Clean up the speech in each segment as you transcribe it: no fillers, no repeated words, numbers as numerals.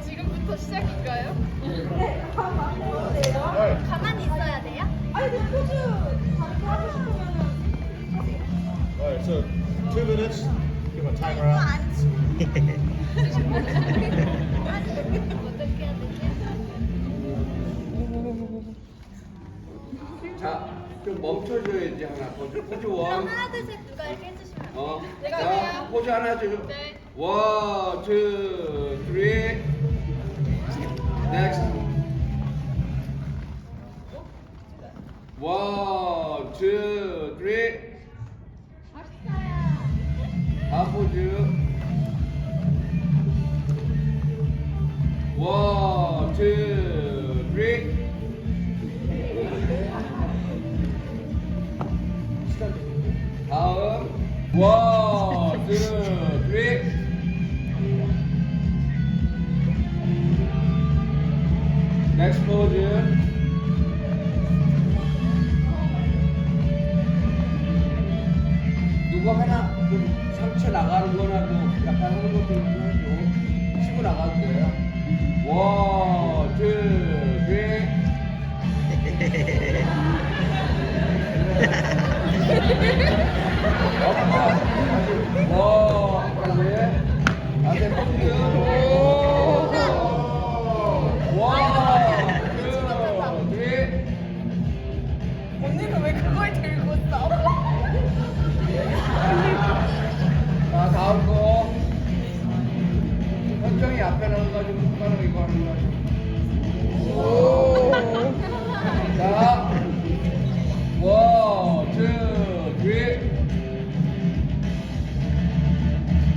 지금부터 시작인가요? 네, 가만히 있어야 돼요? 아니, 그 포즈 바로 하고 싶으면은 하세요. Alright, so 2 minutes. Give a timer out. 어떻게 해야 되지? 자, 좀 멈춰줘야지 하나. 포즈 원. 하나 둘 셋 누가 이렇게 해주시면 어. 내가 자, 해요. 포즈 하나 줘. 네. 원, 투, 쓰리. 넥스트. 원, 투, 쓰리. 다음 포즈. 원, 투, 쓰리. 다음. 원, 투, 쓰리. 넥스트 포즈. 누가 하나 그 상체 나가는 거나 뭐 약간 하는 것도 좀 해줘. 치고 나가도 돼요. 원, 투, 쓰리. 언니는 왜 그걸 들고 있어? 자, 다음 거. 현정이 앞에 나가가지고 손가락 이거 하는 거. 자, 원, 투, 쓰리.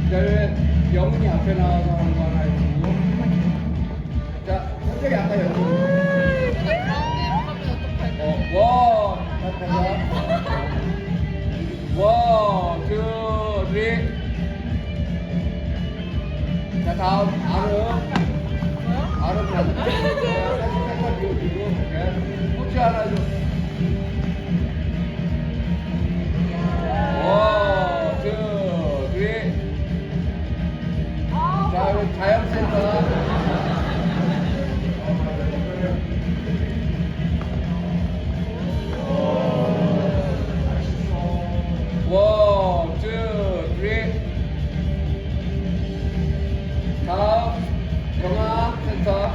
그다음에 영훈이 앞에 나와서 하는 거 하나 해주고. 자, 현정이 아까 연습. 원, 가자. 원, 투, 쓰리. 자, 다음 아름 가자. 색깔 비워주고. 포즈 하나 줘. 원, 투, 쓰리. 자, 여기 자연센터. 원, 투, 쓰리. 다음 영화 센터.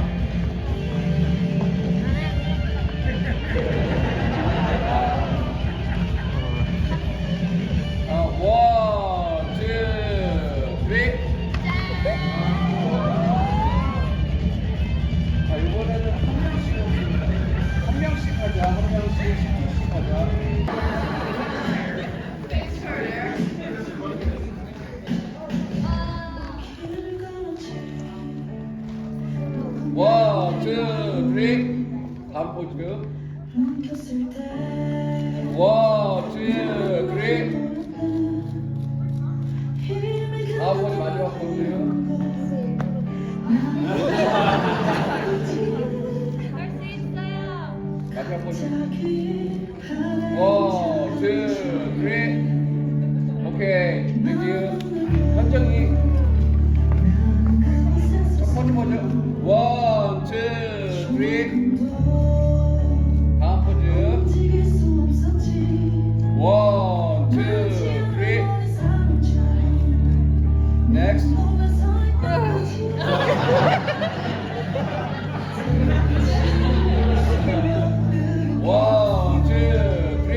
원, 투, 쓰리. 자, 이번에는 한 명씩 하자. 한 명씩 10분씩 하자. 원, 투, 쓰리. 다음 포즈. 원, 투, 쓰리. 다음 포즈 마지막 포즈. 할 수 있어요. 마지막 포즈. 원, 투, 쓰리. 오케이. 땡큐. 현정이. 첫 번째 포즈. 원, 투, 쓰리. 다음 포즈. 원, 투, 쓰리. 넥스트. 원, 투, 쓰리.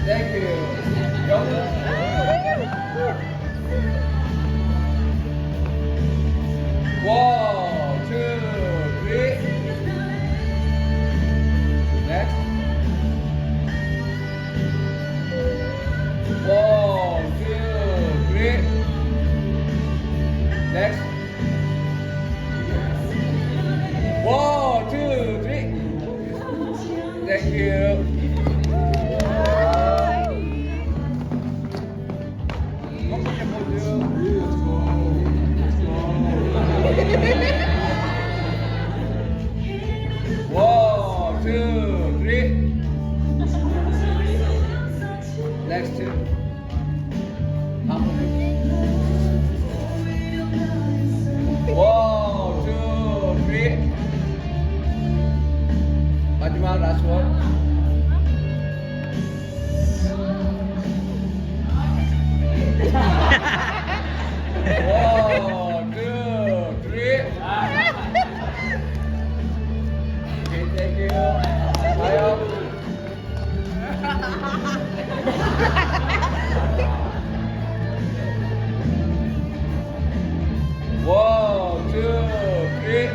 땡큐. 영웅. One, two, three. Next. One, two, three. Next. One, two, three. Thank you. One, two, three. Next. 다음 One, two, three. Okay, thank you. 가요. One, two, three.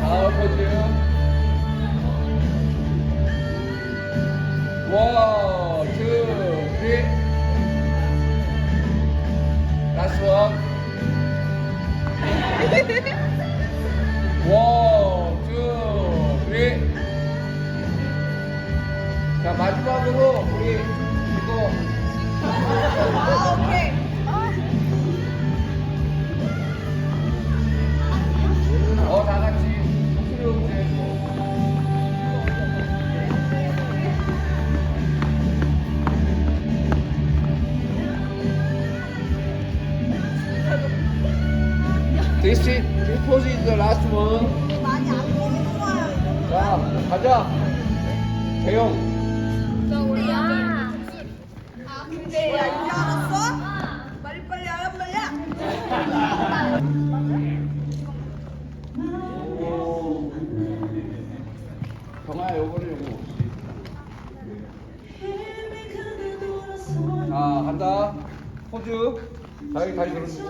다음 포즈. One, two, three. Last one. One, two, three. 자, 마지막으로 우리 이거 오케이. 다 같이 목소리 오세요. This pose is the last one. 많이 안 보는 거야. 자, 가자. 대용. 근데 야 이제 알았어? 빨리빨리 하란 말이야. 경아야, 요거를 요거. 자, 간다. 포즈. 다시 들어주고.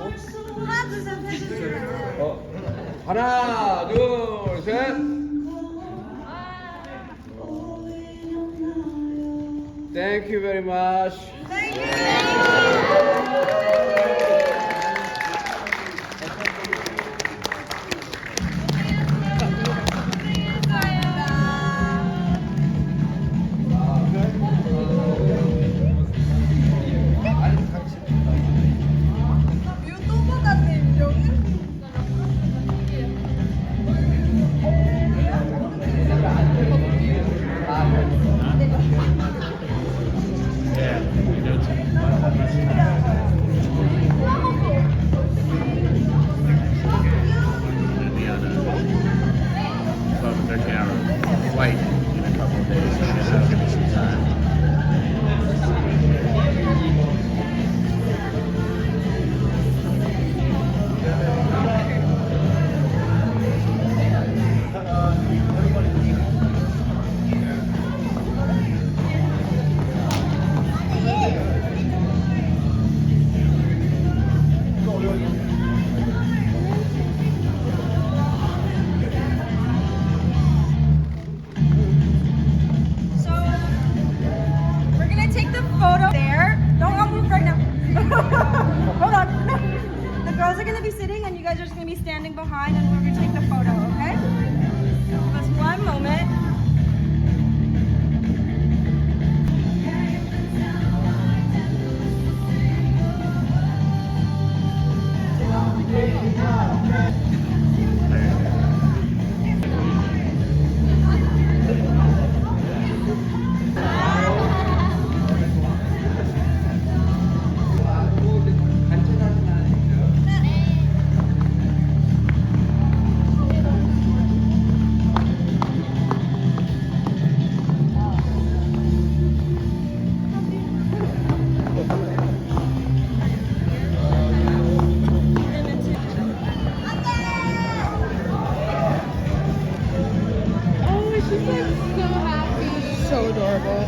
하나 둘셋 해주세요. 하나, 둘, 셋. Thank you very much. 유튜버 같네 인정은. Their camera flight in a couple of days. So just give me some time. So we're gonna take the photo there. Don't all move right now. Hold on. The girls are gonna be sitting and you guys are just gonna be standing behind and we're gonna take the photo, okay? Just one moment. So adorable.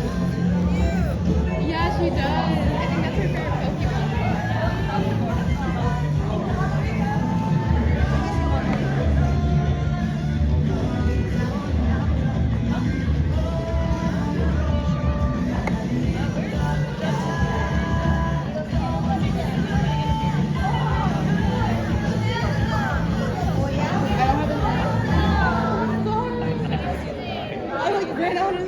Yeah, she does. I think that's her favorite Pokemon. I like ran out of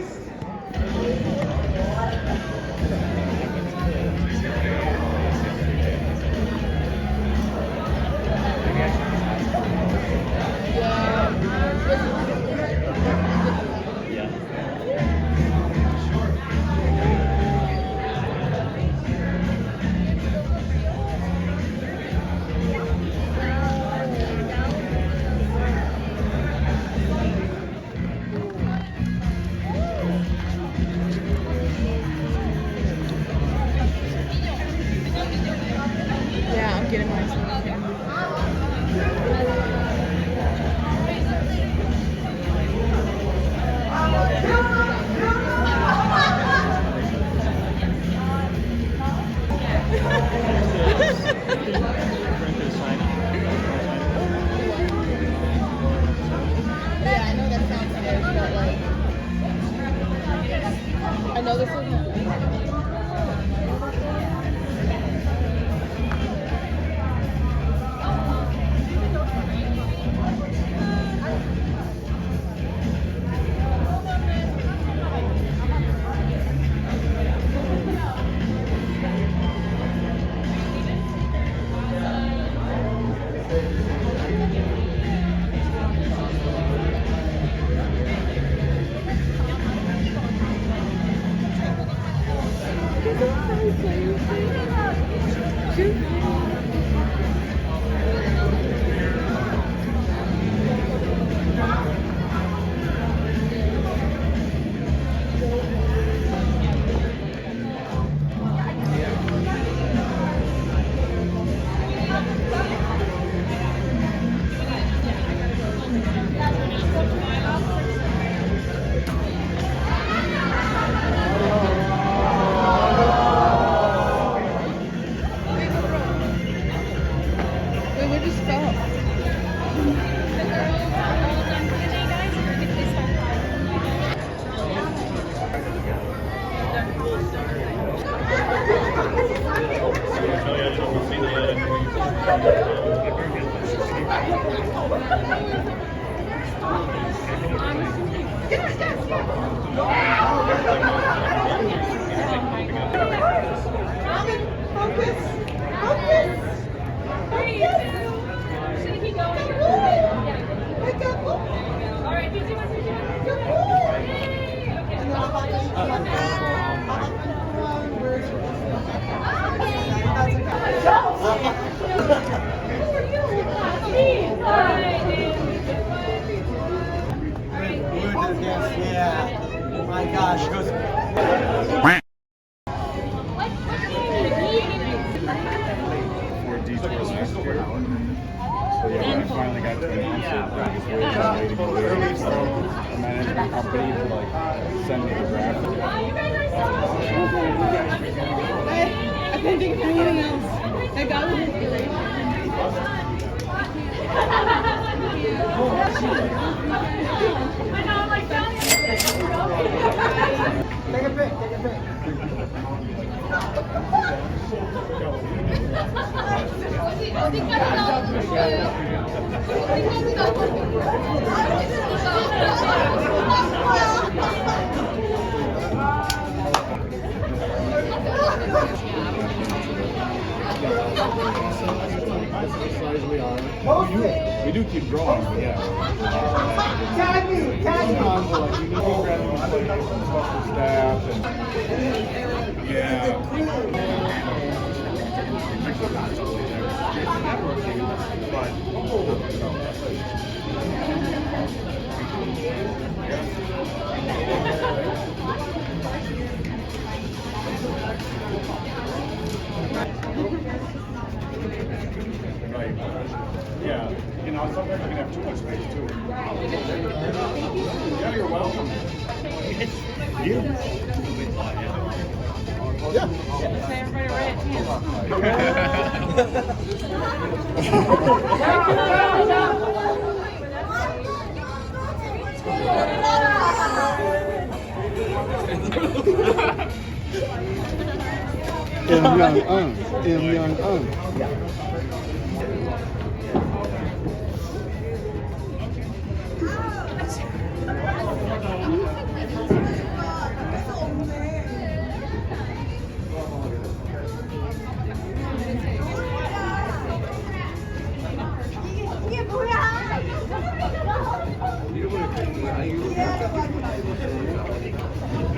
Wait, where just stop? Yeah. Oh my gosh. Goes. For Detour last year. So yeah, when I finally got to announce it, I was waiting to wait. So the management company would like send me the draft. I couldn't think of anything else. That guy was inspiration. Take a pic. Take a pic. We do keep growing, but yeah. Tag me. Tag me. Sometimes we're like, we need to grab new players and special staff and yeah. Right. Yeah. You know, sometimes we can have too much space too. Yeah, you're welcome. You. Yeah. Say everybody right at Im Young Un.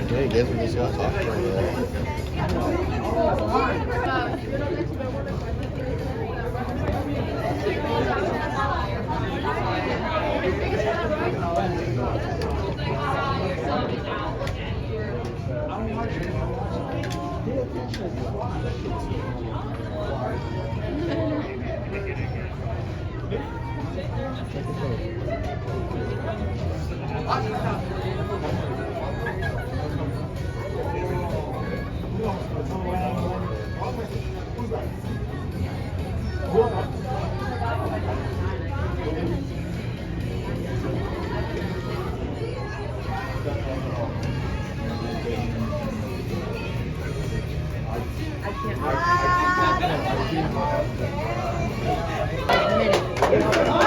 Hey, guess we just got talking over there. minute.